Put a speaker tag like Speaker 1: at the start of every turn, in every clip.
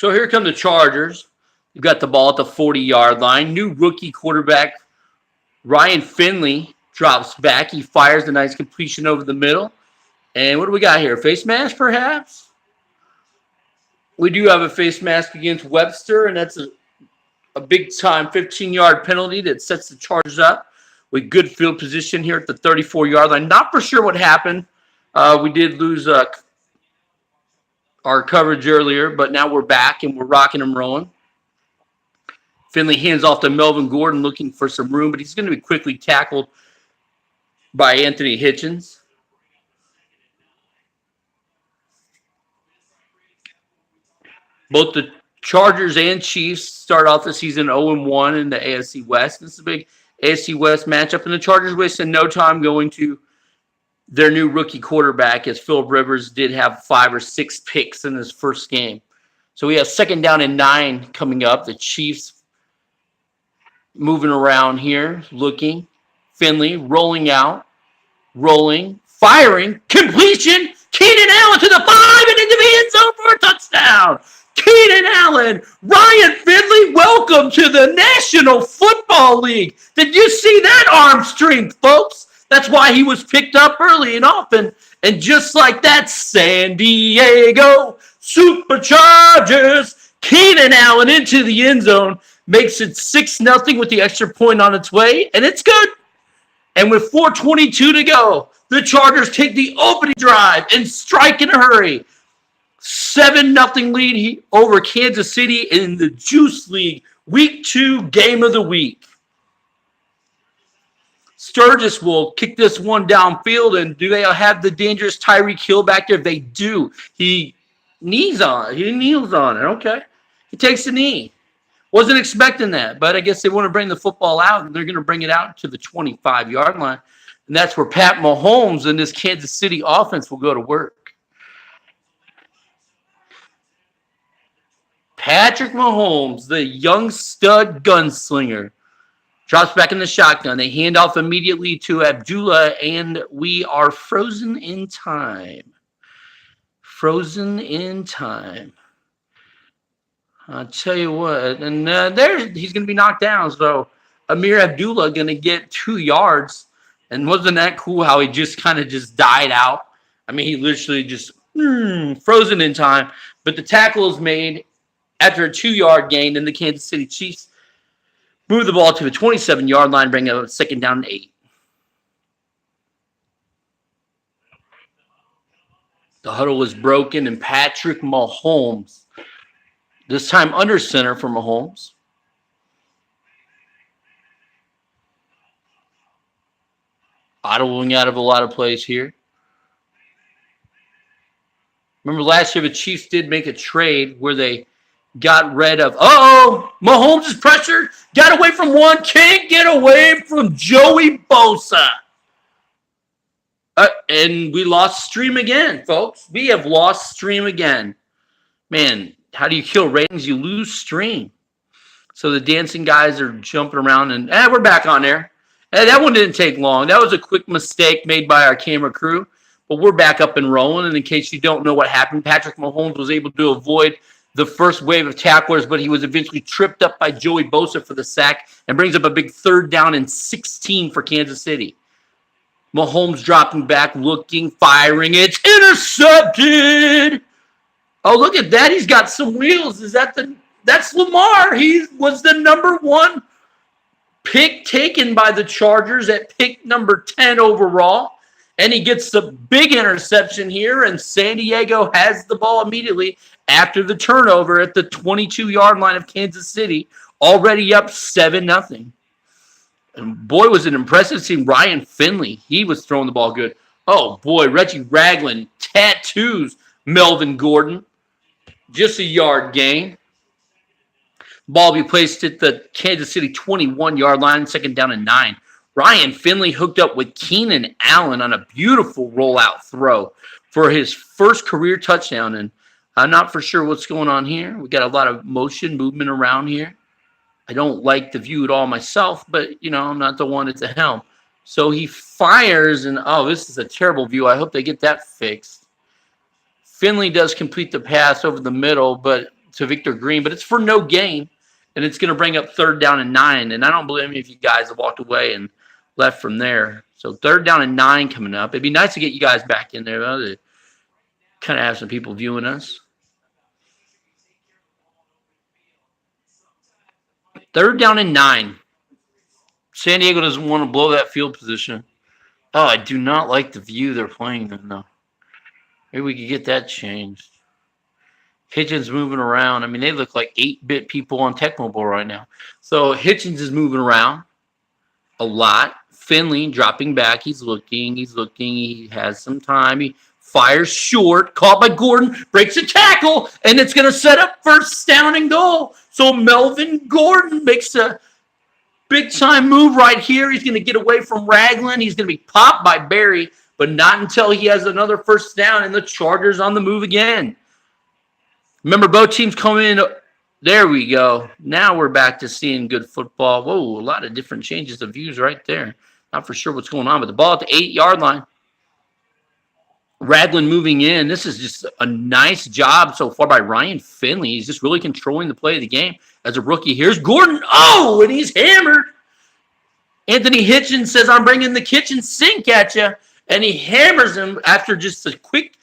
Speaker 1: So here come the Chargers. You got the ball at the 40-yard line. New rookie quarterback Ryan Finley drops back. He fires a nice completion over the middle. And what do we got here? Face mask, perhaps? We do have a face mask against Webster, and that's a big-time 15-yard penalty that sets the Chargers up with good field position here at the 34-yard line. Not for sure what happened. We did lose our coverage earlier, but now we're back and we're rocking and rolling. Finley hands off to Melvin Gordon looking for some room, but he's going to be quickly tackled by Anthony Hitchens. Both the Chargers and Chiefs start off the season 0-1 in the AFC West. This is a big AFC West matchup, and the Chargers wasted no time going to their new rookie quarterback, as Philip Rivers did have 5 or 6 picks in his first game. So we have 2nd down and 9 coming up. The Chiefs moving around here, looking. Finley rolling out, rolling, firing, completion. Keenan Allen to the 5 and into the end zone for a touchdown. Keenan Allen, Ryan Finley, welcome to the National Football League. Did you see that arm strength, folks? That's why he was picked up early and often. And just like that, San Diego Superchargers, Keenan Allen into the end zone, makes it 6-0 with the extra point on its way, and it's good. And with 4:22 to go, the Chargers take the opening drive and strike in a hurry. 7-0 lead over Kansas City in the Juice League Week 2 game of the week. Sturgis will kick this one downfield, and do they have the dangerous Tyreek Hill back there? They do. He kneels on it. Okay. He takes the knee. Wasn't expecting that, but I guess they want to bring the football out, and they're going to bring it out to the 25-yard line. And that's where Pat Mahomes and this Kansas City offense will go to work. Patrick Mahomes, the young stud gunslinger, drops back in the shotgun. They hand off immediately to Abdullah, and we are frozen in time. Frozen in time. I'll tell you what, and he's going to be knocked down. So Amir Abdullah going to get 2 yards, and wasn't that cool how he just kind of just died out? I mean, he literally just frozen in time. But the tackle is made after a 2-yard gain, and the Kansas City Chiefs move the ball to the 27-yard line, bring a 2nd down and 8. The huddle is broken, and Patrick Mahomes, this time under center for Mahomes. Audible out of a lot of plays here. Remember last year the Chiefs did make a trade where they got rid of, Mahomes is pressured. Got away from one. Can't get away from Joey Bosa. And we lost stream again, folks. We have lost stream again. Man, how do you kill ratings? You lose stream. So the dancing guys are jumping around, and we're back on there. That one didn't take long. That was a quick mistake made by our camera crew. But we're back up and rolling. And in case you don't know what happened, Patrick Mahomes was able to avoid the first wave of tacklers, but he was eventually tripped up by Joey Bosa for the sack and brings up a big 3rd down and 16 for Kansas City. Mahomes dropping back, looking, firing. It's intercepted. Oh, look at that. He's got some wheels. That's Lamar. He was the number 1 pick taken by the Chargers at pick number 10 overall. And he gets the big interception here, and San Diego has the ball immediately after the turnover at the 22-yard line of Kansas City, already up 7-0. And boy, was it impressive seeing Ryan Finley. He was throwing the ball good. Oh, boy, Reggie Ragland tattoos Melvin Gordon. Just a yard gain. Ball be placed at the Kansas City 21-yard line, 2nd down and 9. Ryan Finley hooked up with Keenan Allen on a beautiful rollout throw for his first career touchdown. And I'm not for sure what's going on here. We got a lot of motion, movement around here. I don't like the view at all myself, but, I'm not the one at the helm. So he fires, and, this is a terrible view. I hope they get that fixed. Finley does complete the pass over the middle, but to Victor Green, but it's for no gain, and it's going to bring up 3rd down and 9. And I don't blame you if you guys have walked away and left from there. So 3rd down and 9 coming up. It'd be nice to get you guys back in there, though, to kind of have some people viewing us. 3rd down and 9. San Diego doesn't want to blow that field position. Oh, I do not like the view they're playing in, though. Maybe we could get that changed. Hitchens moving around. I mean, they look like 8-bit people on Tecmo Bowl right now. So Hitchens is moving around a lot. Finley dropping back. He's looking. He has some time. He fires short. Caught by Gordon. Breaks a tackle. And it's going to set up 1st down and goal. So Melvin Gordon makes a big-time move right here. He's going to get away from Ragland. He's going to be popped by Barry, but not until he has another 1st down, and the Chargers on the move again. Remember, both teams come in. There we go. Now we're back to seeing good football. Whoa, a lot of different changes of views right there. Not for sure what's going on, but the ball at the 8-yard line. Ragland moving in. This is just a nice job so far by Ryan Finley. He's just really controlling the play of the game as a rookie. Here's Gordon. Oh, and he's hammered. Anthony Hitchens says, I'm bringing the kitchen sink at you. And he hammers him after just a quick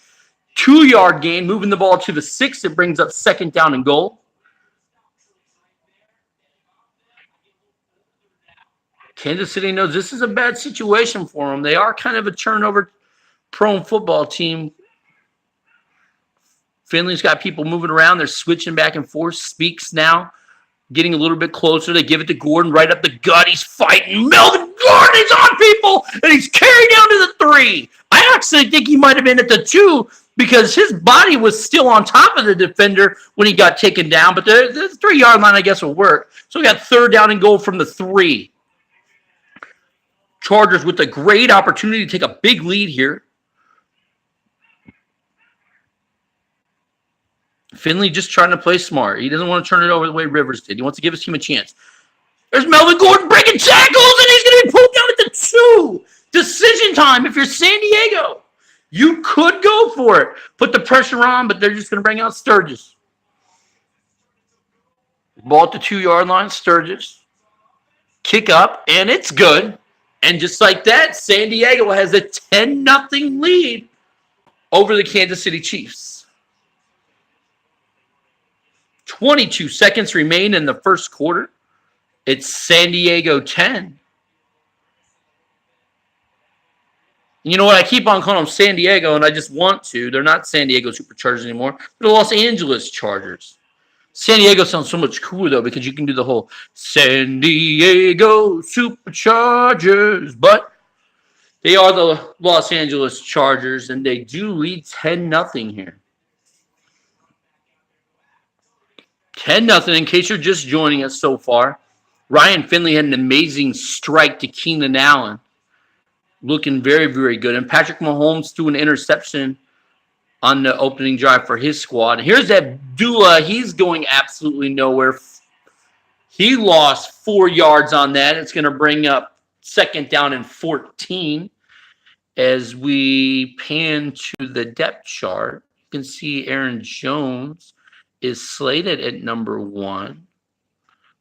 Speaker 1: 2-yard gain, moving the ball to the 6. It brings up 2nd down and goal. Kansas City knows this is a bad situation for them. They are kind of a turnover-prone football team. Finley's got people moving around. They're switching back and forth. Speaks now, getting a little bit closer. They give it to Gordon right up the gut. He's fighting. Melvin Gordon is on people, and he's carried down to the 3. I actually think he might have been at the 2 because his body was still on top of the defender when he got taken down. But the 3-yard line, I guess, will work. So we got 3rd down and goal from the 3. Chargers with a great opportunity to take a big lead here. Finley just trying to play smart. He doesn't want to turn it over the way Rivers did. He wants to give his team a chance. There's Melvin Gordon breaking tackles, and he's going to be pulled down at the 2. Decision time if you're San Diego. You could go for it. Put the pressure on, but they're just going to bring out Sturgis. Ball at the 2-yard line, Sturgis. Kick up, and it's good. And just like that, San Diego has a 10-0 lead over the Kansas City Chiefs. 22 seconds remain in the 1st quarter. It's San Diego 10. You know what? I keep on calling them San Diego, and I just want to. They're not San Diego Superchargers anymore. They're the Los Angeles Chargers. San Diego sounds so much cooler, though, because you can do the whole San Diego Superchargers. But they are the Los Angeles Chargers, and they do lead 10-0 here. 10-0 in case you're just joining us so far. Ryan Finley had an amazing strike to Keenan Allen. Looking very, very good. And Patrick Mahomes threw an interception on the opening drive for his squad. And here's Abdullah. He's going absolutely nowhere. He lost 4 yards on that. It's going to bring up 2nd down and 14. As we pan to the depth chart, you can see Aaron Jones is slated at number 1.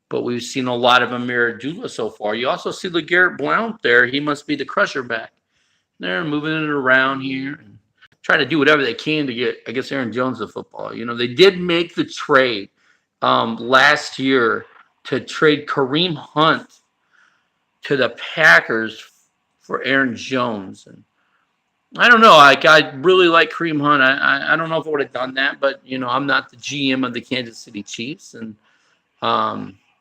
Speaker 1: But we've seen a lot of Amir Abdullah so far. You also see LeGarrette Blount there. He must be the crusher back. They're moving it around here and trying to do whatever they can to get, I guess, Aaron Jones the football. You know, they did make the trade last year to trade Kareem Hunt to the Packers for Aaron Jones. And I don't know. I really like Kareem Hunt. I don't know if I would have done that, but, you know, I'm not the GM of the Kansas City Chiefs. And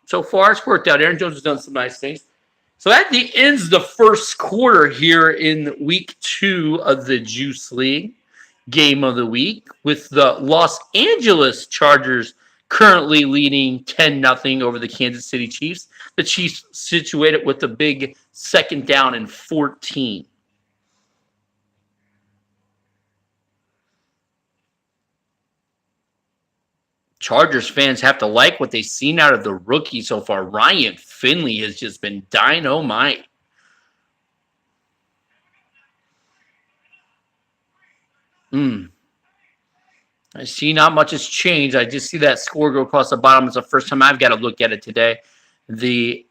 Speaker 1: so far, it's worked out. Aaron Jones has done some nice things. So that ends the 1st quarter here in week 2 of the Juice League game of the week, with the Los Angeles Chargers currently leading 10-0 over the Kansas City Chiefs. The Chiefs situated with a big 2nd down and 14. Chargers fans have to like what they've seen out of the rookie so far. Ryan Finley has just been dynamite. I see not much has changed. I just see that score go across the bottom. It's the first time I've got to look at it today. The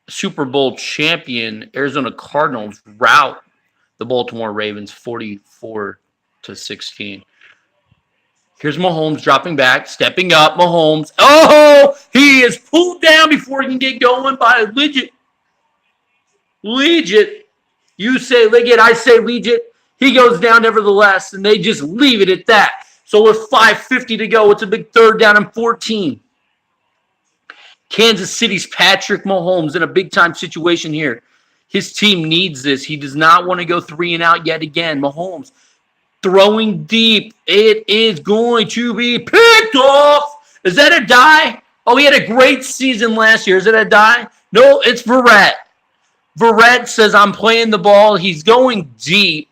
Speaker 1: Super Bowl champion Arizona Cardinals rout the Baltimore Ravens 44-16. Here's Mahomes dropping back, stepping up. Mahomes. Oh, he is pulled down before he can get going by Legit. You say Liggett, I say Legit. He goes down nevertheless, and they just leave it at that. So with 5:50 to go, it's a big 3rd down and 14. Kansas City's Patrick Mahomes in a big-time situation here. His team needs this. He does not want to go 3 and out yet again. Mahomes throwing deep. It is going to be picked off. Is that a die? Oh, he had a great season last year. Is it a die? No, it's Verrett. Verrett says, I'm playing the ball. He's going deep.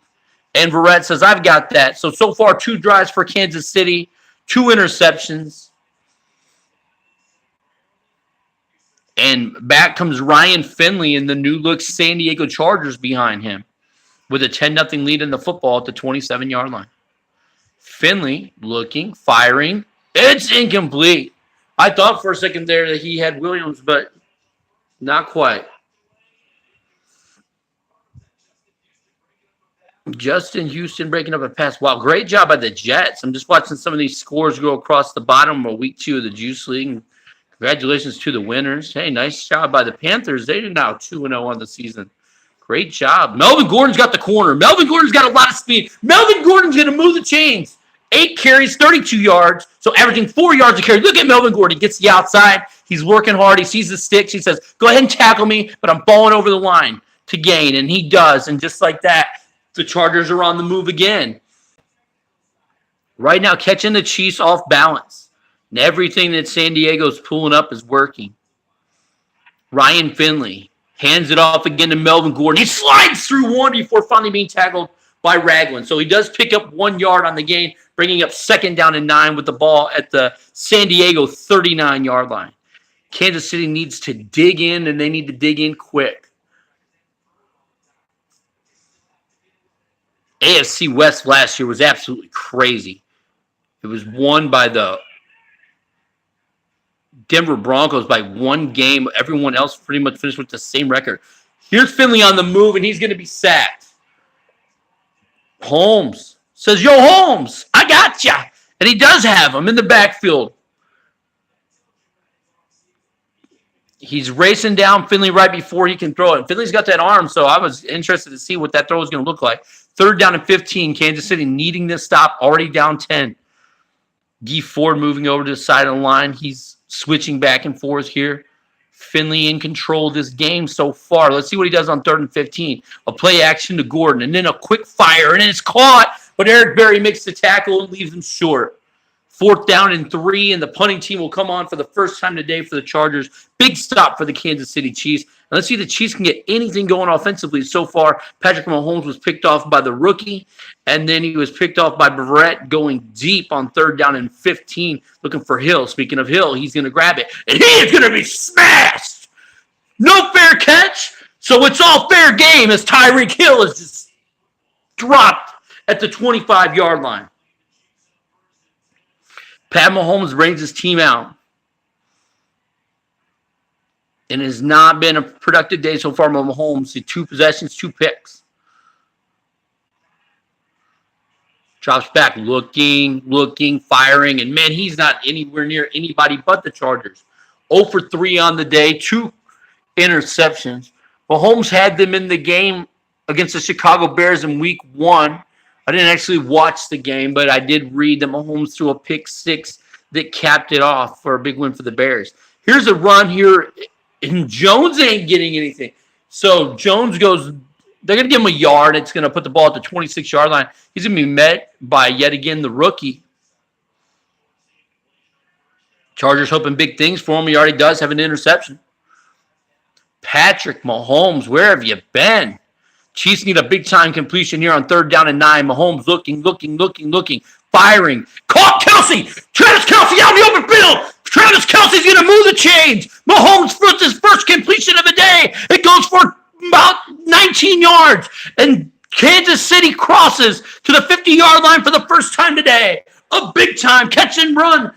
Speaker 1: And Verrett says, I've got that. So far, 2 drives for Kansas City, 2 interceptions. And back comes Ryan Finley and the new-look San Diego Chargers behind him with a 10-0 lead in the football at the 27-yard line. Finley looking, firing. It's incomplete. I thought for a second there that he had Williams, but not quite. Justin Houston breaking up a pass. Wow, great job by the Jets. I'm just watching some of these scores go across the bottom of week 2 of the Juice League. Congratulations to the winners. Hey, nice job by the Panthers. They're now 2-0 on the season. Great job. Melvin Gordon's got the corner. Melvin Gordon's got a lot of speed. Melvin Gordon's going to move the chains. 8 carries, 32 yards, so averaging 4 yards a carry. Look at Melvin Gordon. He gets the outside. He's working hard. He sees the sticks. He says, go ahead and tackle me, but I'm balling over the line to gain, and he does. And just like that, the Chargers are on the move again. Right now, catching the Chiefs off balance. And everything that San Diego's pulling up is working. Ryan Finley hands it off again to Melvin Gordon. He slides through one before finally being tackled by Ragland. So he does pick up 1 yard on the gain, bringing up 2nd down and 9 with the ball at the San Diego 39-yard line. Kansas City needs to dig in, and they need to dig in quick. AFC West last year was absolutely crazy. It was won by the Denver Broncos by 1 game. Everyone else pretty much finished with the same record. Here's Finley on the move, and he's going to be sacked. Holmes says, yo, Holmes, I got ya. And he does have him in the backfield. He's racing down Finley right before he can throw it. Finley's got that arm, so I was interested to see what that throw was going to look like. 3rd down and 15. Kansas City needing this stop, already down 10. Dee Ford moving over to the side of the line. He's switching back and forth here. Finley in control of this game so far. Let's see what he does on 3rd and 15. A play action to Gordon, and then a quick fire, and then it's caught. But Eric Berry makes the tackle and leaves him short. 4th down and 3, and the punting team will come on for the first time today for the Chargers. Big stop for the Kansas City Chiefs. And let's see if the Chiefs can get anything going offensively. So far, Patrick Mahomes was picked off by the rookie, and then he was picked off by Barrett going deep on 3rd down and 15, looking for Hill. Speaking of Hill, he's going to grab it, and he is going to be smashed. No fair catch, so it's all fair game as Tyreek Hill is just dropped at the 25-yard line. Pat Mahomes brings his team out. And it has not been a productive day so far by Mahomes. 2 possessions, 2 picks. Drops back, looking, firing. And, man, he's not anywhere near anybody but the Chargers. 0 for 3 on the day, 2 interceptions. Mahomes had them in the game against the Chicago Bears in week 1. I didn't actually watch the game, but I did read that Mahomes threw a pick 6 that capped it off for a big win for the Bears. Here's a run here, and Jones ain't getting anything. So Jones goes, they're going to give him a yard. It's going to put the ball at the 26-yard line. He's going to be met by, yet again, the rookie. Chargers hoping big things for him. He already does have an interception. Patrick Mahomes, where have you been? Chiefs need a big-time completion here on 3rd down and 9. Mahomes looking, firing. Caught Kelsey! Travis Kelsey out in the open field! Travis Kelsey's going to move the chains! Mahomes puts his first completion of the day. It goes for about 19 yards. And Kansas City crosses to the 50-yard line for the first time today. a big-time catch and run.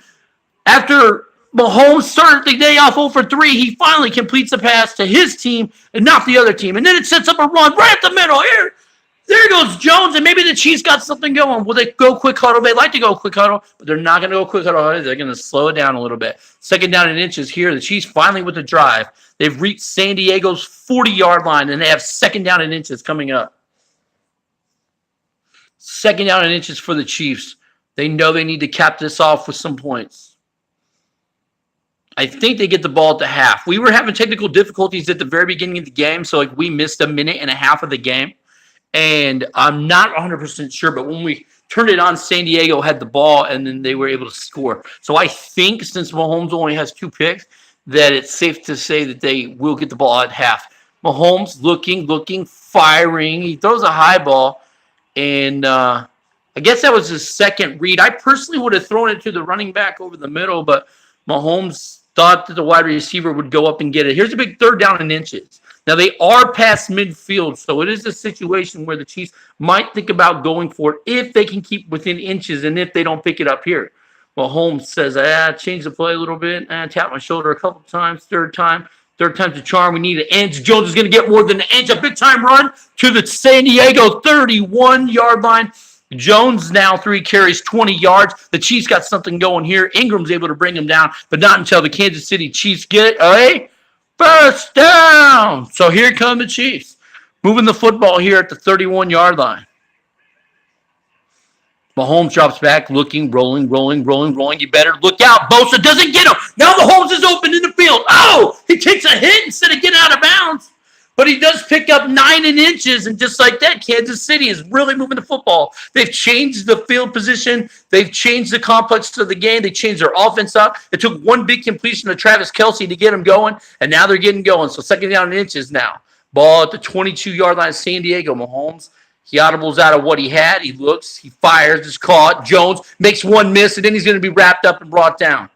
Speaker 1: After Mahomes started the day off 0 for 3, he finally completes a pass to his team and not the other team. And then it sets up a run right up the middle. There goes Jones, and maybe the Chiefs got something going. Will they go quick huddle? They like to go quick huddle, but they're not going to go quick huddle. They're going to slow it down a little bit. Second down and inches here. The Chiefs finally with the drive. They've reached San Diego's 40-yard line, and they have second down and inches coming up. Second down and inches for the Chiefs. They know they need to cap this off with some points. I think they get the ball at the half. We were having technical difficulties at the very beginning of the game, so we missed a minute and a half of the game. And I'm not 100% sure, but when we turned it on, San Diego had the ball, and then they were able to score. So I think since Mahomes only has 2 picks, that it's safe to say that they will get the ball at half. Mahomes looking, firing. He throws a high ball, and I guess that was his second read. I personally would have thrown it to the running back over the middle, but Mahomes thought that the wide receiver would go up and get it. Here's a big third down and inches. Now, they are past midfield, so it is a situation where the Chiefs might think about going for it if they can keep within inches and if they don't pick it up here. Well, Holmes says, change the play a little bit. Tap my shoulder a couple times. Third time's a charm. We need an inch. Jones is going to get more than an inch. A big-time run to the San Diego 31-yard line. Jones now 3 carries, 20 yards. The Chiefs got something going here. Ingram's able to bring him down, but not until the Kansas City Chiefs get it. First down. So here come the Chiefs. Moving the football here at the 31-yard line. Mahomes drops back, looking, rolling. You better look out. Bosa doesn't get him. Now Mahomes is open in the field. Oh, he takes a hit instead of getting out of bounds. But he does pick up 9 inches, and just like that, Kansas City is really moving the football. They've changed the field position. They've changed the complex of the game. They changed their offense up. It took one big completion to Travis Kelce to get him going, and now they're getting going. So second down and inches now. Ball at the 22-yard line of San Diego. Mahomes, he audibles out of what he had. He looks, he fires, is caught. Jones makes one miss, and then he's going to be wrapped up and brought down.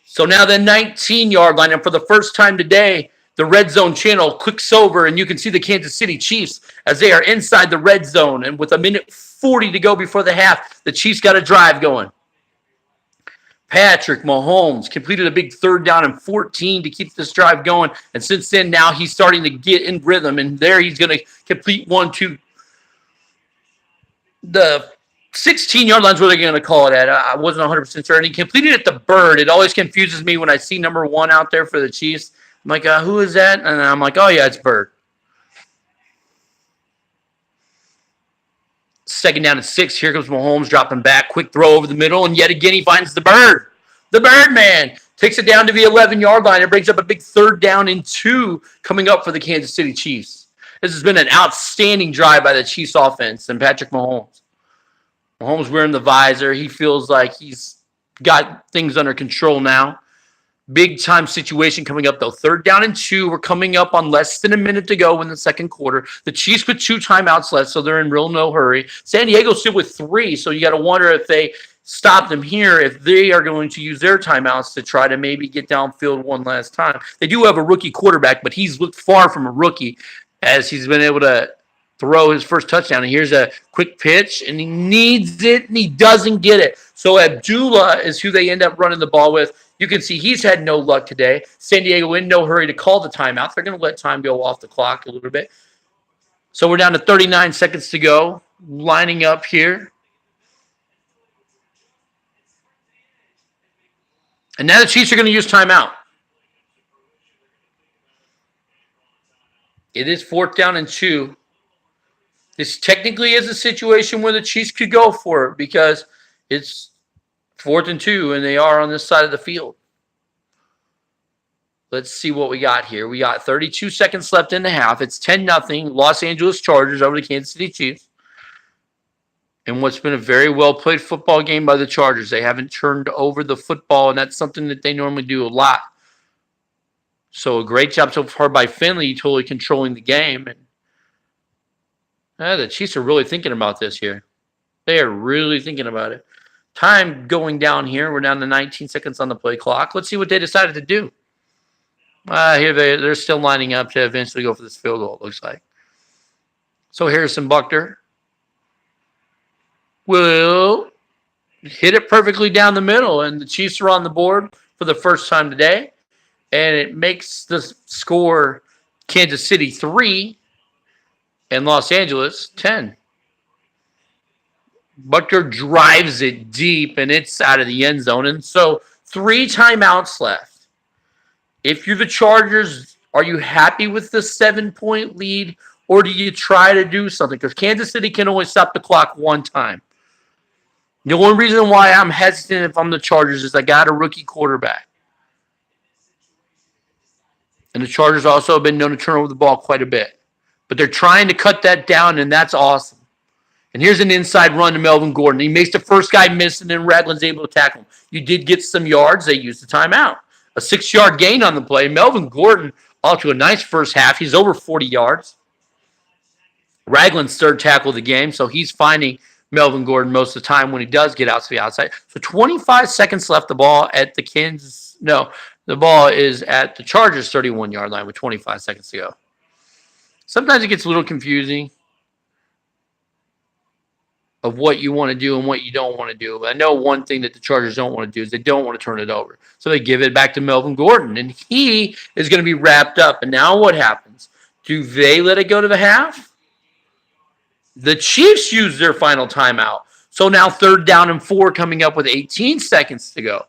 Speaker 1: So now the 19-yard line, and for the first time today, the red zone channel clicks over, and you can see the Kansas City Chiefs as they are inside the red zone. And with 1:40 to go before the half, the Chiefs got a drive going. Patrick Mahomes completed a big third down and 14 to keep this drive going. And since then, now he's starting to get in rhythm. And there he's going to complete one to the 16-yard line's what they're going to call it at. I wasn't 100% sure. And he completed it to Bird. It always confuses me when I see number 1 out there for the Chiefs. I'm like, who is that? And I'm like, oh, yeah, it's Bird. Second down and 6. Here comes Mahomes dropping back. Quick throw over the middle. And yet again, he finds the Bird. The Birdman takes it down to the 11-yard line. It brings up a big third down and 2 coming up for the Kansas City Chiefs. This has been an outstanding drive by the Chiefs offense and Patrick Mahomes. Mahomes wearing the visor. He feels like he's got things under control now. Big time situation coming up, though. Third down and 2. We're coming up on less than a minute to go in the second quarter. The Chiefs with 2 timeouts left, so they're in real no hurry. San Diego still with 3, so you got to wonder if they stop them here, if they are going to use their timeouts to try to maybe get downfield one last time. They do have a rookie quarterback, but he's looked far from a rookie as he's been able to throw his first touchdown. And here's a quick pitch, and he needs it, and he doesn't get it. So Abdullah is who they end up running the ball with. You can see he's had no luck today. San Diego in no hurry to call the timeout. They're going to let time go off the clock a little bit. So we're down to 39 seconds to go. Lining up here. And now the Chiefs are going to use timeout. It is 4th down and 2. This technically is a situation where the Chiefs could go for it because it's 4th and 2, and they are on this side of the field. Let's see what we got here. We got 32 seconds left in the half. It's 10-0 Los Angeles Chargers over the Kansas City Chiefs. And what's been a very well-played football game by the Chargers. They haven't turned over the football, and that's something that they normally do a lot. So a great job so far by Finley, totally controlling the game. And the Chiefs are really thinking about this here. They are really thinking about it. Time going down here. We're down to 19 seconds on the play clock. Let's see what they decided to do. Here they're still lining up to eventually go for this field goal, it looks like. So Harrison Buckner will hit it perfectly down the middle, and the Chiefs are on the board for the first time today, and it makes the score Kansas City 3 and Los Angeles 10. Butker drives it deep, and it's out of the end zone, and so 3 timeouts left. If you're the Chargers, are you happy with the 7-point lead, or do you try to do something? Because Kansas City can only stop the clock one time. The only reason why I'm hesitant if I'm the Chargers is I got a rookie quarterback. And the Chargers also have been known to turn over the ball quite a bit. But they're trying to cut that down, and that's awesome. And here's an inside run to Melvin Gordon. He makes the first guy miss, and then Ragland's able to tackle him. You did get some yards. They used the timeout. A 6-yard gain on the play. Melvin Gordon off to a nice first half. He's over 40 yards. Ragland's third tackle of the game, so he's finding Melvin Gordon most of the time when he does get out to the outside. So 25 seconds left. The ball at the ball is at the Chargers' 31-yard line with 25 seconds to go. Sometimes it gets a little confusing of what you want to do and what you don't want to do. But I know one thing that the Chargers don't want to do is they don't want to turn it over. So they give it back to Melvin Gordon, and he is going to be wrapped up. And now what happens? Do they let it go to the half? The Chiefs use their final timeout. So now 3rd down and 4 coming up with 18 seconds to go.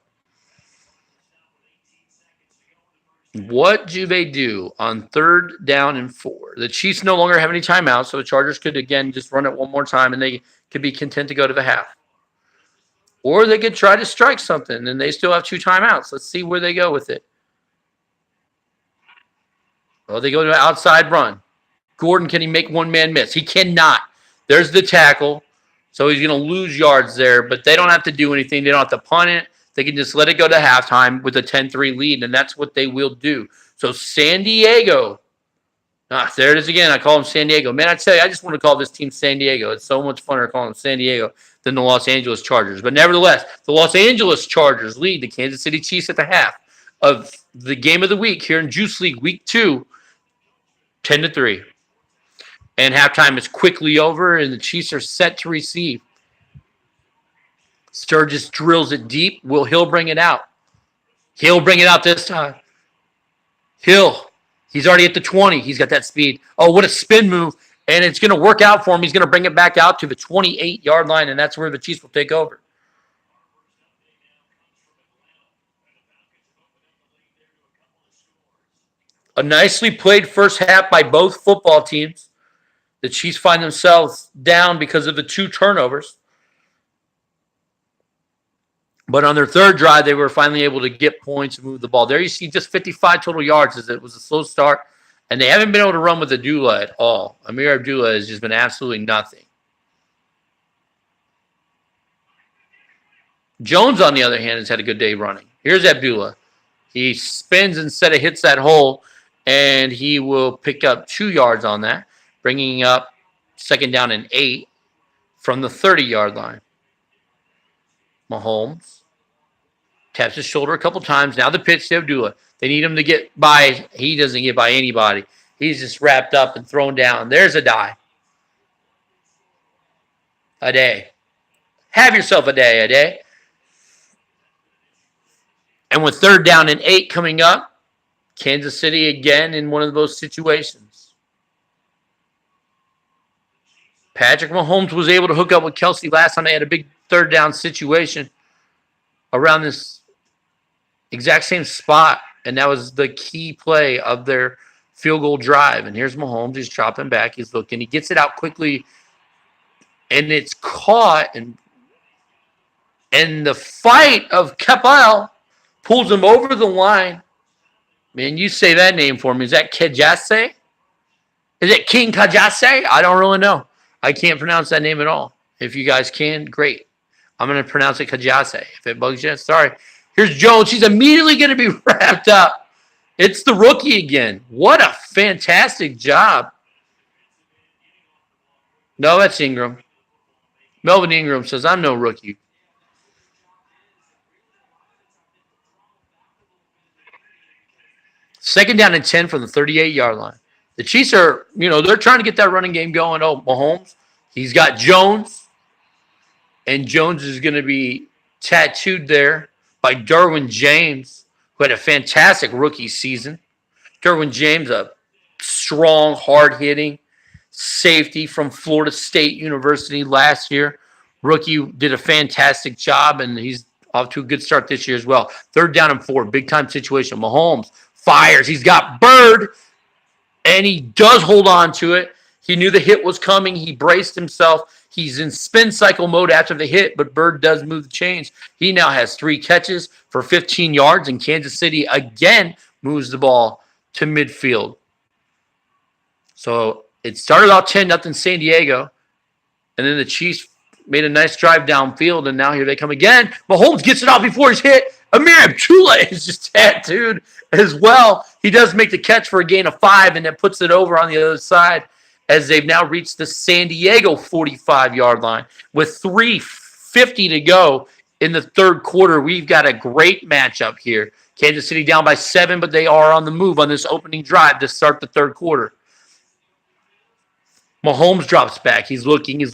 Speaker 1: What do they do on 3rd down and 4? The Chiefs no longer have any timeouts, so the Chargers could, again, just run it one more time, and they could be content to go to the half. Or they could try to strike something, and they still have 2 timeouts. Let's see where they go with it. Well, they go to an outside run. Gordon, can he make one man miss? He cannot. There's the tackle. So he's going to lose yards there, but they don't have to do anything. They don't have to punt it. They can just let it go to halftime with a 10-3 lead, and that's what they will do. So San Diego. There it is again. I call them San Diego. Man, I tell you, I just want to call this team San Diego. It's so much funner calling them San Diego than the Los Angeles Chargers. But nevertheless, the Los Angeles Chargers lead the Kansas City Chiefs at the half of the game of the week here in Juice League Week 2, 10-3. And halftime is quickly over, and the Chiefs are set to receive. Sturgis drills it deep. Will Hill bring it out? He'll bring it out this time. Hill. He's already at the 20. He's got that speed. Oh, what a spin move. And it's going to work out for him. He's going to bring it back out to the 28-yard line, and that's where the Chiefs will take over. A nicely played first half by both football teams. The Chiefs find themselves down because of the 2 turnovers. But on their 3rd drive, they were finally able to get points and move the ball. There you see just 55 total yards as it was a slow start. And they haven't been able to run with Abdullah at all. Amir Abdullah has just been absolutely nothing. Jones, on the other hand, has had a good day running. Here's Abdullah. He spins instead of hits that hole, and he will pick up 2 yards on that, bringing up 2nd down and 8 from the 30-yard line. Mahomes taps his shoulder a couple times. Now the pitch to Abdullah. They need him to get by. He doesn't get by anybody. He's just wrapped up and thrown down. There's a die. A day. Have yourself a day, a day. And with 3rd down and 8 coming up, Kansas City again in one of those situations. Patrick Mahomes was able to hook up with Kelsey last time they had a big 3rd down situation around this exact same spot, and that was the key play of their field goal drive. And here's Mahomes. He's chopping back. He's looking. He gets it out quickly, and it's caught. And the fight of Capel pulls him over the line. Man, you say that name for me. Is that Kajase? Is it King Kajase? I don't really know. I can't pronounce that name at all. If you guys can, great. I'm going to pronounce it Kajase. If it bugs you, sorry. Here's Jones. He's immediately going to be wrapped up. It's the rookie again. What a fantastic job. No, that's Ingram. Melvin Ingram says, I'm no rookie. Second down and 10 from the 38-yard line. The Chiefs are, they're trying to get that running game going. Oh, Mahomes. He's got Jones. And Jones is going to be tattooed there by Derwin James, who had a fantastic rookie season. Derwin James, a strong, hard-hitting safety from Florida State University last year. Rookie did a fantastic job, and he's off to a good start this year as well. 3rd down and 4, big-time situation. Mahomes fires. He's got Bird, and he does hold on to it. He knew the hit was coming. He braced himself. He's in spin cycle mode after the hit, but Bird does move the chains. He now has 3 catches for 15 yards, and Kansas City again moves the ball to midfield. So it started out 10-0 San Diego, and then the Chiefs made a nice drive downfield, and now here they come again. Mahomes gets it off before he's hit. Amir Abdullah is just tattooed as well. He does make the catch for a gain of 5, and that puts it over on the other side as they've now reached the San Diego 45-yard line. With 3:50 to go in the 3rd quarter, we've got a great matchup here. Kansas City down by 7, but they are on the move on this opening drive to start the 3rd quarter. Mahomes drops back. He's looking.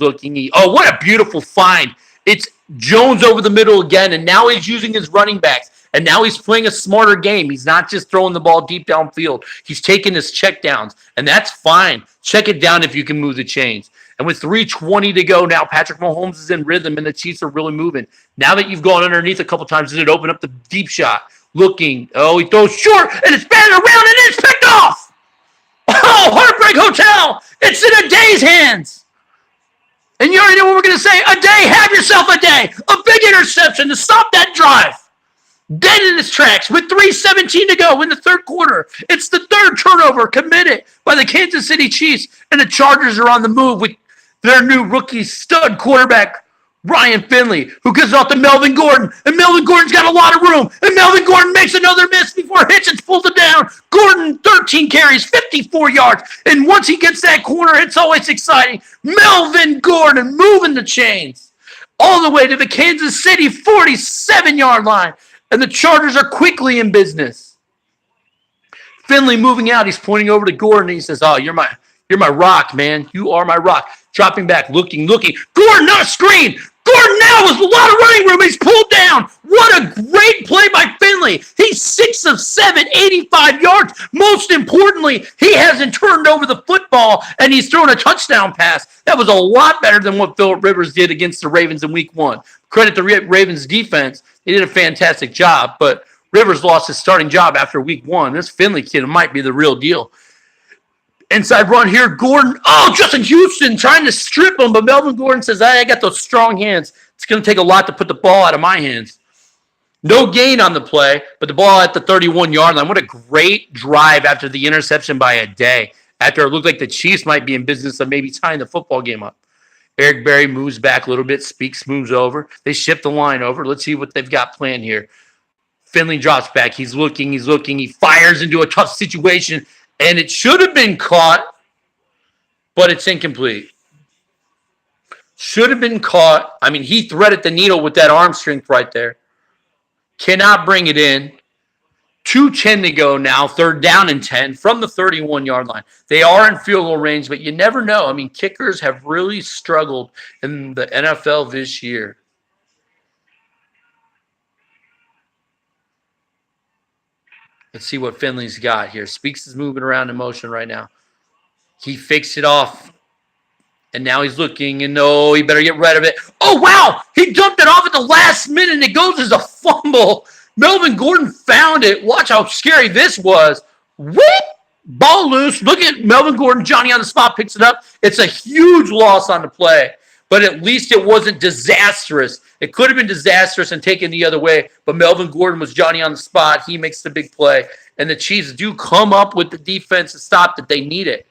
Speaker 1: Oh, what a beautiful find. It's Jones over the middle again, and now he's using his running backs. And now he's playing a smarter game. He's not just throwing the ball deep downfield. He's taking his checkdowns, and that's fine. Check it down if you can move the chains. And with 3:20 to go now, Patrick Mahomes is in rhythm, and the Chiefs are really moving. Now that you've gone underneath a couple times, does it open up the deep shot? Looking. Oh, he throws short, and it's batted around, and it's picked off. Oh, Heartbreak Hotel. It's in a day's hands. And you already know what we're going to say. A day, have yourself a day. A big interception to stop that drive. Dead in its tracks with 3:17 to go in the 3rd quarter. It's the 3rd turnover committed by the Kansas City Chiefs, and the Chargers are on the move with their new rookie stud quarterback, Ryan Finley, who gives off to Melvin Gordon, and Melvin Gordon's got a lot of room, and Melvin Gordon makes another miss before Hitchens pulls it down. Gordon, 13 carries, 54 yards, and once he gets that corner, it's always exciting. Melvin Gordon moving the chains all the way to the Kansas City 47-yard line, and the Chargers are quickly in business. Finley moving out, he's pointing over to Gordon, and he says, oh, you're my rock, man. You are my rock. Dropping back, looking. Gordon, not a screen. Gordon now has a lot of running room. He's pulled down. What a great play by Finley. He's 6 of 7, 85 yards. Most importantly, he hasn't turned over the football, and he's thrown a touchdown pass. That was a lot better than what Phillip Rivers did against the Ravens in week 1. Credit the Ravens defense. They did a fantastic job, but Rivers lost his starting job after week 1. This Finley kid might be the real deal. Inside run here, Gordon. Oh, Justin Houston trying to strip him, but Melvin Gordon says, I got those strong hands. It's going to take a lot to put the ball out of my hands. No gain on the play, but the ball at the 31-yard line. What a great drive after the interception by a day. After it looked like the Chiefs might be in business of maybe tying the football game up. Eric Berry moves back a little bit. Speaks moves over. They shift the line over. Let's see what they've got planned here. Finley drops back. He's looking. He fires into a tough situation. And it should have been caught, but it's incomplete. Should have been caught. I mean, he threaded the needle with that arm strength right there. Cannot bring it in. 2:10 to go now, 3rd down and 10 from the 31-yard line. They are in field goal range, but you never know. I mean, kickers have really struggled in the NFL this year. Let's see what Finley's got here. Speaks is moving around in motion right now. He fakes it off. And now he's looking, and no, he better get rid of it. Oh, wow! He dumped it off at the last minute, and it goes as a fumble. Melvin Gordon found it. Watch how scary this was. Whip! Ball loose. Look at Melvin Gordon. Johnny on the spot picks it up. It's a huge loss on the play. But at least it wasn't disastrous. It could have been disastrous and taken the other way. But Melvin Gordon was Johnny on the spot. He makes the big play. And the Chiefs do come up with the defensive stop that they needed.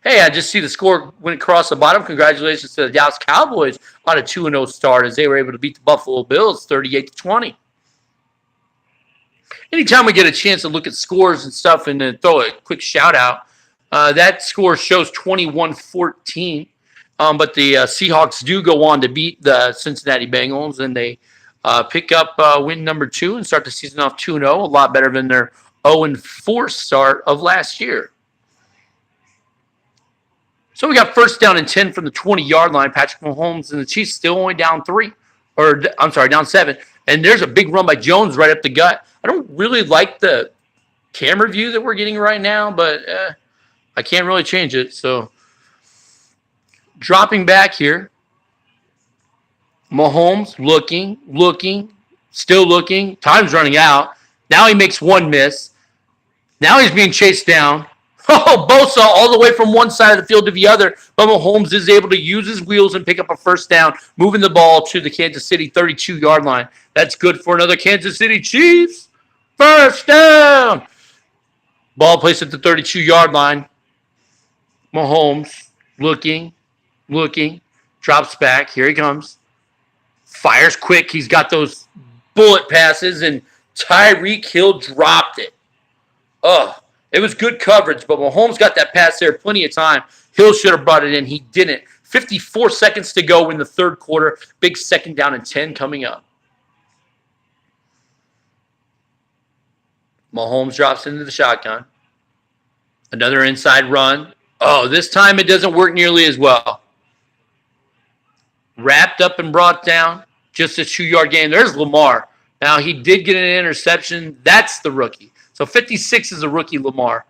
Speaker 1: Hey, I just see the score went across the bottom. Congratulations to the Dallas Cowboys on a 2-0 start as they were able to beat the Buffalo Bills 38-20. Anytime we get a chance to look at scores and stuff and then throw a quick shout out, that score shows 21-14. But the Seahawks do go on to beat the Cincinnati Bengals, and they pick up win number 2 and start the season off 2-0, a lot better than their 0-4 start of last year. So we got first down and 10 from the 20-yard line. Patrick Mahomes and the Chiefs still only down 3. Or, I'm sorry, down 7. And there's a big run by Jones right up the gut. I don't really like the camera view that we're getting right now, but I can't really change it. So dropping back here. Mahomes looking, still looking. Time's running out. Now he makes one miss. Now he's being chased down. Oh, Bosa all the way from one side of the field to the other. But Mahomes is able to use his wheels and pick up a first down, moving the ball to the Kansas City 32-yard line. That's good for another Kansas City Chiefs. First down. Ball placed at the 32-yard line. Mahomes looking, drops back. Here he comes. Fires quick. He's got those bullet passes, and Tyreek Hill dropped it. It was good coverage, but Mahomes got that pass there plenty of time. Hill should have brought it in. He didn't. 54 seconds to go in the third quarter. Big second down and 10 coming up. Mahomes drops into the shotgun. Another inside run. Oh, this time it doesn't work nearly as well. Wrapped up and brought down. Just a 2-yard gain. There's Lamar. Now, he did get an interception. That's the rookie. So 56 is a rookie Lamar.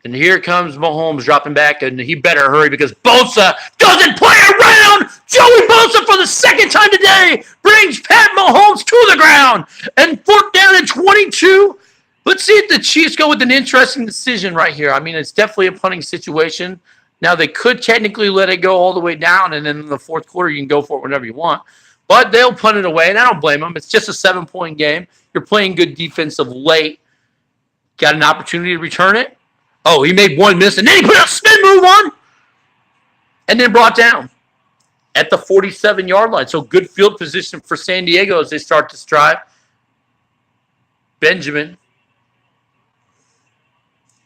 Speaker 1: And here comes Mahomes dropping back, and he better hurry because Bosa doesn't play around. Joey Bosa for the second time today brings Pat Mahomes to the ground. And fourth down and 22. Let's see if the Chiefs go with an interesting decision right here. I mean, it's definitely a punting situation. Now, they could technically let it go all the way down, and then in the fourth quarter, you can go for it whenever you want. But they'll punt it away, and I don't blame them. It's just a 7-point game. You're playing good defense of late. Got an opportunity to return it. Oh, he made one miss, and then he put a spin move on, and then brought down at the 47-yard line. So good field position for San Diego as they start to strive. Benjamin.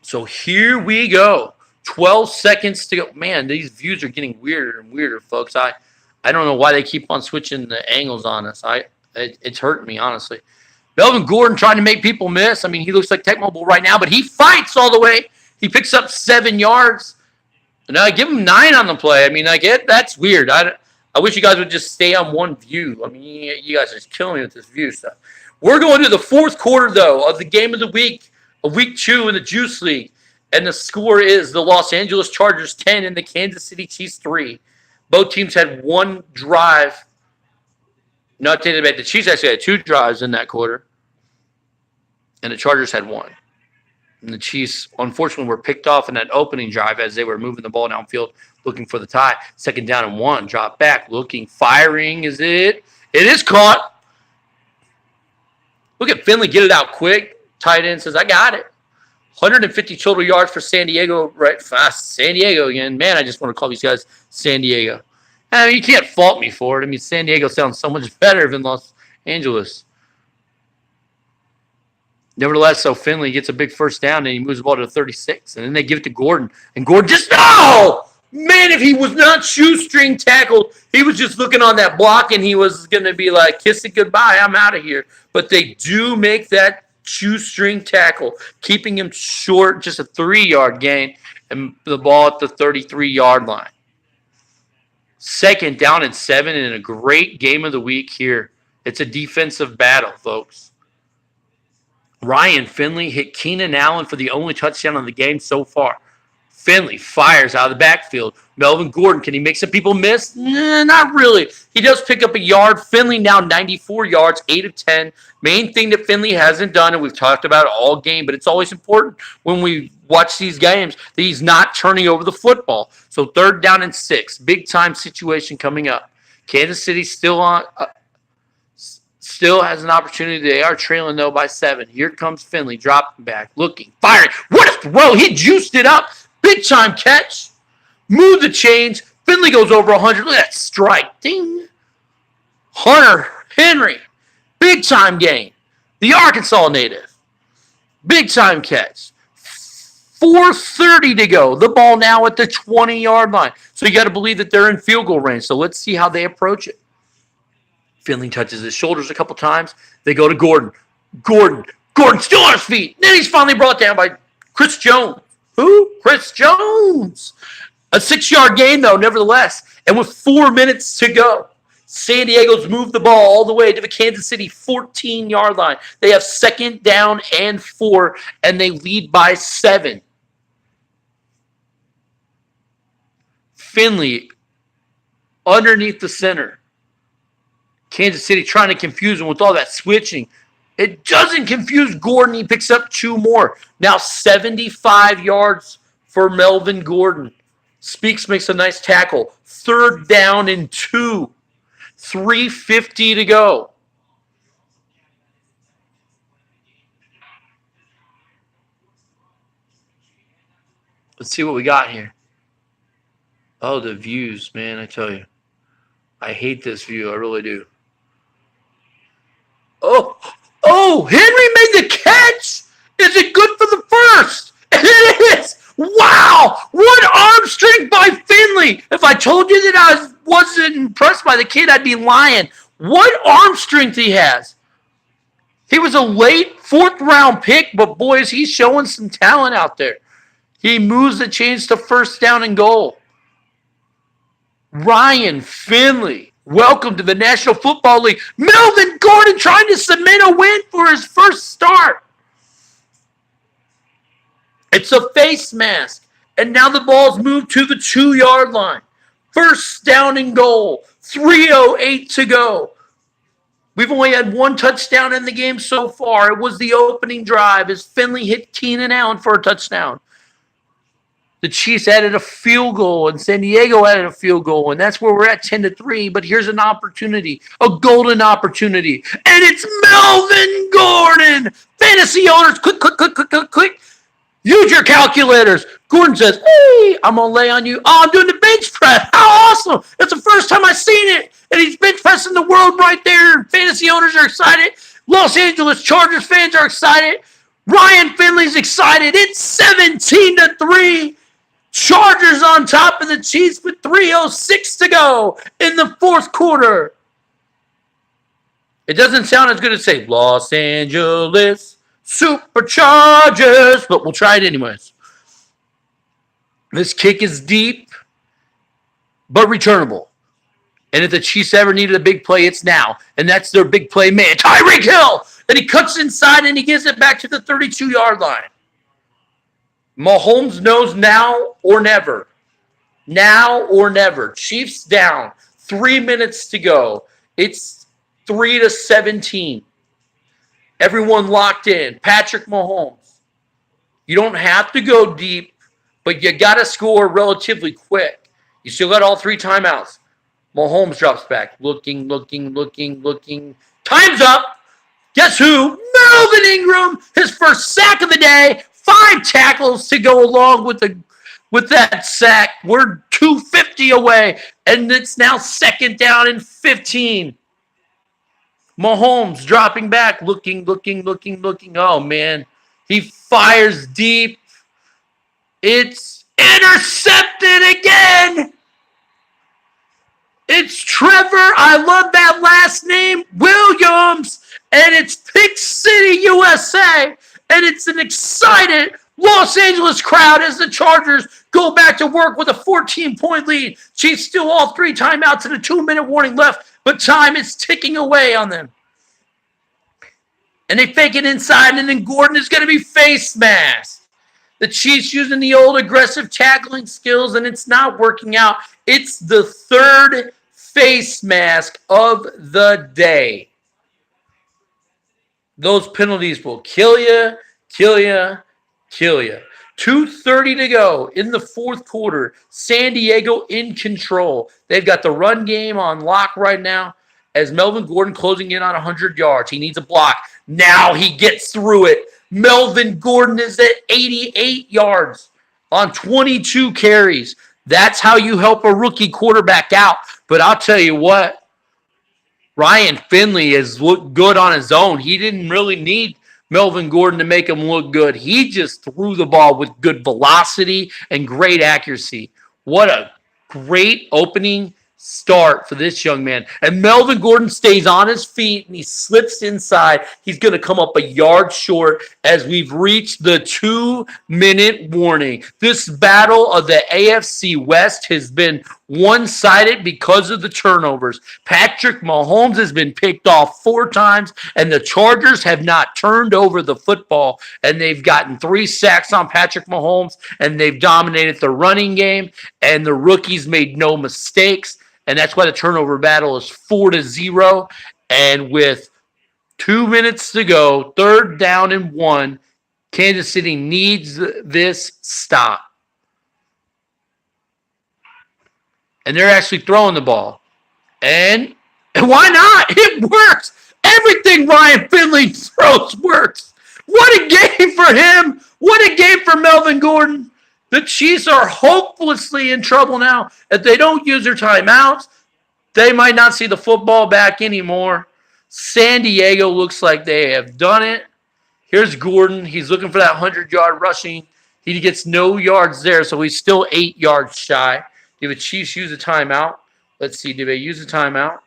Speaker 1: So here we go. 12 seconds to go. Man, these views are getting weirder and weirder, folks. I don't know why they keep on switching the angles on us. It's hurting me, honestly. Melvin Gordon trying to make people miss. I mean, he looks like Tech Mobile right now, but he fights all the way. He picks up 7 yards. And I give him 9 on the play. I mean, that's weird. I wish you guys would just stay on one view. I mean, you guys are just killing me with this view stuff. We're going to the fourth quarter, though, of the game of the week, of week 2 in the Juice League. And the score is the Los Angeles Chargers 10 and the Kansas City Chiefs 3. Both teams had one drive. Not taking it back. The Chiefs actually had 2 drives in that quarter. And the Chargers had 1. And the Chiefs, unfortunately, were picked off in that opening drive as they were moving the ball downfield, looking for the tie. Second down and 1. Drop back, looking, firing. Is it? It is caught. Look at Finley get it out quick. Tight end says, I got it. 150 total yards for San Diego. Right, fast. San Diego again. Man, I just want to call these guys San Diego. I mean, you can't fault me for it. I mean, San Diego sounds so much better than Los Angeles. Nevertheless, so Finley gets a big first down, and he moves the ball to 36. And then they give it to Gordon. And Gordon just, no! Man, if he was not shoestring tackled, he was just looking on that block, and he was going to be like, kiss it goodbye, I'm out of here. But they do make that shoestring tackle, keeping him short, just a 3-yard gain, and the ball at the 33-yard line. Second down and 7 in a great game of the week here. It's a defensive battle, folks. Ryan Finley hit Keenan Allen for the only touchdown of the game so far. Finley fires out of the backfield. Melvin Gordon, can he make some people miss? Nah, not really. He does pick up a yard. Finley now 94 yards, 8 of 10. Main thing that Finley hasn't done, and we've talked about it all game, but it's always important when we watch these games that he's not turning over the football. So third down and 6. Big-time situation coming up. Kansas City still has an opportunity. They are trailing, though, by 7. Here comes Finley, dropping back, looking, firing. What a throw! He juiced it up. Big-time catch. Move the chains. Finley goes over 100. Look at that strike. Ding. Hunter Henry. Big-time gain. The Arkansas native. Big-time catch. 4:30 to go. The ball now at the 20-yard line. So you got to believe that they're in field goal range. So let's see how they approach it. Finley touches his shoulders a couple times. They go to Gordon. Gordon still on his feet. Then he's finally brought down by Chris Jones. Who? Chris Jones. A 6-yard gain, though, nevertheless. And with 4 minutes to go, San Diego's moved the ball all the way to the Kansas City 14-yard line. They have 2nd down and 4, and they lead by 7. Finley underneath the center. Kansas City trying to confuse him with all that switching. It doesn't confuse Gordon. He picks up 2 more. Now 75 yards for Melvin Gordon. Speaks makes a nice tackle. 3rd down and 2. 3:50 to go. Let's see what we got here. Oh, the views, man, I tell you. I hate this view. I really do. Oh, Henry made the catch. Is it good for the first? And it is. Wow, what arm strength by Finley. If I told you that I wasn't impressed by the kid, I'd be lying. What arm strength he has. He was a late 4th-round pick, but boys, he's showing some talent out there. He moves the chains to 1st down and goal. Ryan Finley, welcome to the National Football League. Melvin Gordon trying to cement a win for his first start. It's a face mask. And now the ball's moved to the 2-yard line. 1st down and goal. 3:08 to go. We've only had 1 touchdown in the game so far. It was the opening drive as Finley hit Keenan Allen for a touchdown. The Chiefs added a field goal, and San Diego added a field goal, and that's where we're at 10-3. But here's an opportunity, a golden opportunity, and it's Melvin Gordon. Fantasy owners, quick. Use your calculators. Gordon says, hey, I'm going to lay on you. Oh, I'm doing the bench press. How awesome. It's the first time I've seen it. And he's bench pressing the world right there. Fantasy owners are excited. Los Angeles Chargers fans are excited. Ryan Finley's excited. It's 17-3. Chargers on top of the Chiefs with 3:06 to go in the 4th quarter. It doesn't sound as good as say Los Angeles Superchargers, but we'll try it anyways. This kick is deep, but returnable. And if the Chiefs ever needed a big play, it's now. And that's their big play man, Tyreek Hill. And he cuts inside and he gives it back to the 32-yard line. Mahomes knows now or never. Now or never. Chiefs down. 3 minutes to go. It's 3-17. Everyone locked in. Patrick Mahomes. You don't have to go deep, but you got to score relatively quick. You still got all 3 timeouts. Mahomes drops back. Looking. Time's up. Guess who? Melvin Ingram. His first sack of the day. 5 tackles to go along with that sack. We're 250 away, and it's now 2nd down and 15. Mahomes dropping back, looking. Oh, man. He fires deep. It's intercepted again. It's Trevor, I love that last name, Williams, and it's Pick City, USA. And it's an excited Los Angeles crowd as the Chargers go back to work with a 14-point lead. Chiefs still all 3 timeouts and a 2-minute warning left, but time is ticking away on them. And they fake it inside, and then Gordon is going to be face masked. The Chiefs using the old aggressive tackling skills, and it's not working out. It's the 3rd face mask of the day. Those penalties will kill you. 2:30 to go in the 4th quarter. San Diego in control. They've got the run game on lock right now as Melvin Gordon closing in on 100 yards. He needs a block. Now he gets through it. Melvin Gordon is at 88 yards on 22 carries. That's how you help a rookie quarterback out. But I'll tell you what, Ryan Finley has looked good on his own. He didn't really need Melvin Gordon to make him look good. He just threw the ball with good velocity and great accuracy. What a great opening start for this young man. And Melvin Gordon stays on his feet and he slips inside. He's going to come up a yard short as we've reached the 2-minute warning. This battle of the AFC West has been one-sided because of the turnovers. Patrick Mahomes has been picked off 4 times, and the Chargers have not turned over the football, and they've gotten 3 sacks on Patrick Mahomes, and they've dominated the running game, and the rookies made no mistakes. And that's why the turnover battle is 4-0. And with 2 minutes to go, 3rd down and 1, Kansas City needs this stop. And they're actually throwing the ball. And why not? It works. Everything Ryan Finley throws works. What a game for him. What a game for Melvin Gordon. The Chiefs are hopelessly in trouble now. If they don't use their timeouts, they might not see the football back anymore. San Diego looks like they have done it. Here's Gordon. He's looking for that 100-yard rushing. He gets no yards there, so he's still 8 yards shy. Do the Chiefs use a timeout? Let's see. Do they use a timeout?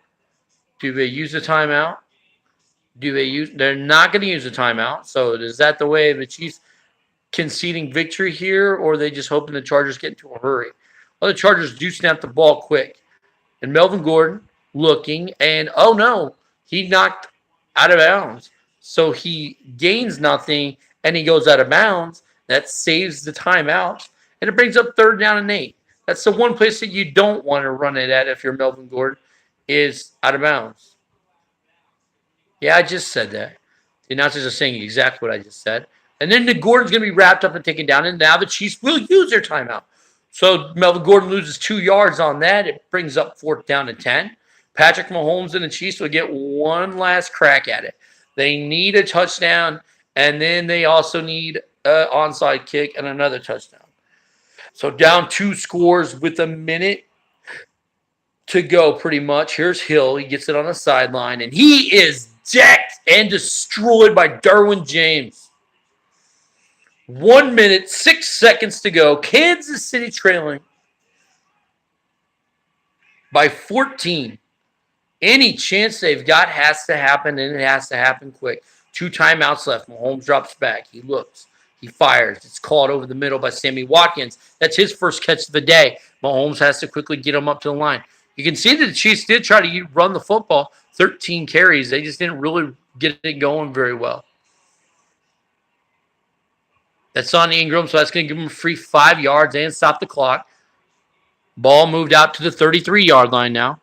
Speaker 1: Do they use a timeout? They're not going to use a timeout. So is that the way the Chiefs conceding victory here, or are they just hoping the Chargers get into a hurry? Well, the Chargers do snap the ball quick. And Melvin Gordon looking, and oh no, he knocked out of bounds. So he gains nothing, and he goes out of bounds. That saves the timeout, and it brings up 3rd down and 8. That's the one place that you don't want to run it at if you're Melvin Gordon, is out of bounds. Yeah, I just said that. The announcers are saying exactly what I just said. And then the Gordon's going to be wrapped up and taken down, and now the Chiefs will use their timeout. So Melvin Gordon loses 2 yards on that. It brings up 4th down and 10. Patrick Mahomes and the Chiefs will get one last crack at it. They need a touchdown, and then they also need an onside kick and another touchdown. So down 2 scores with a minute to go pretty much. Here's Hill. He gets it on the sideline, and he is decked and destroyed by Derwin James. 1 minute, 6 seconds to go. Kansas City trailing by 14. Any chance they've got has to happen, and it has to happen quick. 2 timeouts left. Mahomes drops back. He looks. He fires. It's caught over the middle by Sammy Watkins. That's his first catch of the day. Mahomes has to quickly get him up to the line. You can see that the Chiefs did try to run the football. 13 carries. They just didn't really get it going very well. That's on Ingram, so that's going to give him a free 5 yards and stop the clock. Ball moved out to the 33-yard line now.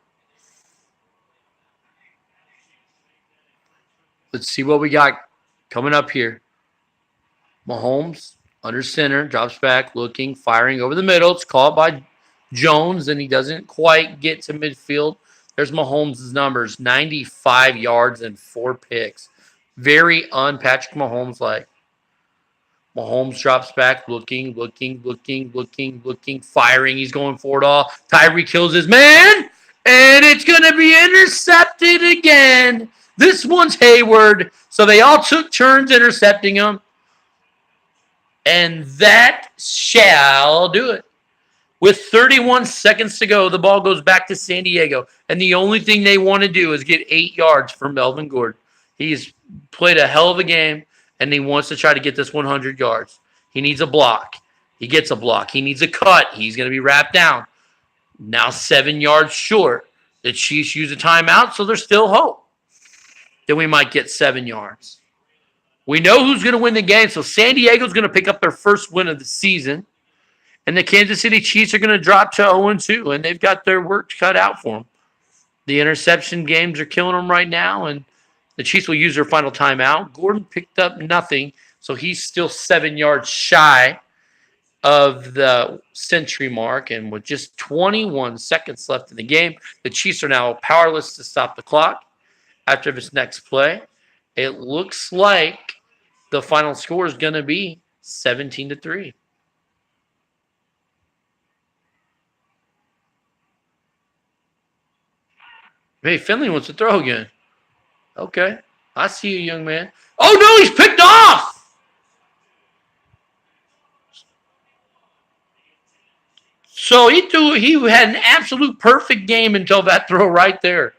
Speaker 1: Let's see what we got coming up here. Mahomes under center, drops back, looking, firing over the middle. It's caught by Jones, and he doesn't quite get to midfield. There's Mahomes' numbers, 95 yards and 4 picks. Very un-Patrick Mahomes-like. Mahomes drops back, looking, firing. He's going for it all. Tyree kills his man, and it's going to be intercepted again. This one's Hayward, so they all took turns intercepting him. And that shall do it. With 31 seconds to go, the ball goes back to San Diego, and the only thing they want to do is get 8 yards from Melvin Gordon. He's played a hell of a game, and he wants to try to get this 100 yards. He needs a block. He gets a block. He needs a cut. He's going to be wrapped down. Now 7 yards short. The Chiefs use a timeout, so there's still hope that we might get 7 yards. We know who's going to win the game, so San Diego's going to pick up their first win of the season, and the Kansas City Chiefs are going to drop to 0-2, and they've got their work cut out for them. The interception games are killing them right now, and the Chiefs will use their final timeout. Gordon picked up nothing, so he's still 7 yards shy of the century mark. And with just 21 seconds left in the game, the Chiefs are now powerless to stop the clock after this next play. It looks like the final score is going to be 17-3. Hey, Finley wants to throw again. Okay. I see you, young man. Oh, no, he's picked off. So he had an absolute perfect game until that throw right there.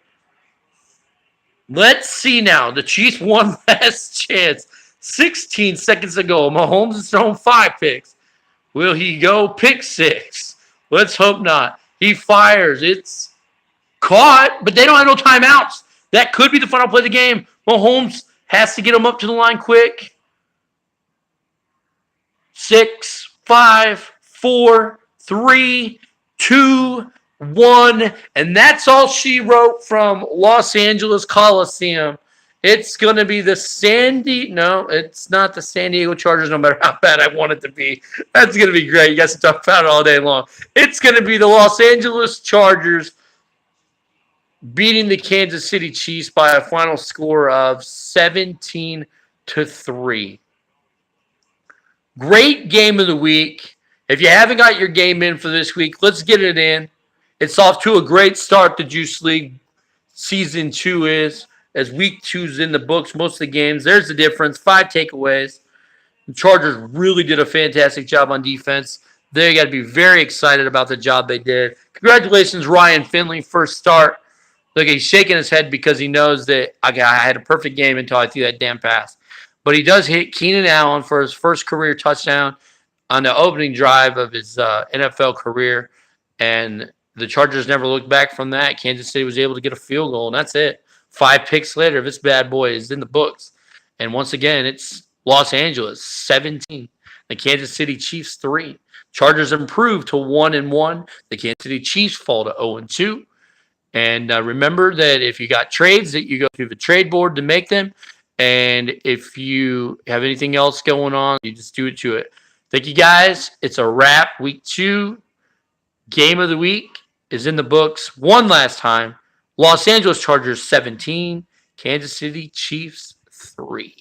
Speaker 1: Let's see now. The Chiefs one last chance. 16 seconds ago. Mahomes has thrown 5 picks. Will he go pick 6? Let's hope not. He fires. It's caught, but they don't have no timeouts. That could be the final play of the game. Mahomes has to get him up to the line quick. 6, 5, 4, 3, 2, 1. And that's all she wrote from Los Angeles Coliseum. It's going to be no, it's not the San Diego Chargers, no matter how bad I want it to be. That's going to be great. You guys can talk about it all day long. It's going to be the Los Angeles Chargers beating the Kansas City Chiefs by a final score of 17-3. Great game of the week. If you haven't got your game in for this week, let's get it in. It's off to a great start, the Juice League Season 2 is. As Week 2's in the books, most of the games. There's the difference. 5 takeaways. The Chargers really did a fantastic job on defense. They got to be very excited about the job they did. Congratulations, Ryan Finley. First start. Look, he's shaking his head because he knows that I had a perfect game until I threw that damn pass. But he does hit Keenan Allen for his first career touchdown on the opening drive of his NFL career. And the Chargers never looked back from that. Kansas City was able to get a field goal, and that's it. 5 picks later, this bad boy is in the books. And once again, it's Los Angeles 17, the Kansas City Chiefs 3. Chargers improved to 1-1. The Kansas City Chiefs fall to 0-2. And remember that if you got trades, that you go through the trade board to make them. And if you have anything else going on, you just do it to it. Thank you, guys. It's a wrap. Week 2, game of the week is in the books one last time. Los Angeles Chargers 17, Kansas City Chiefs 3.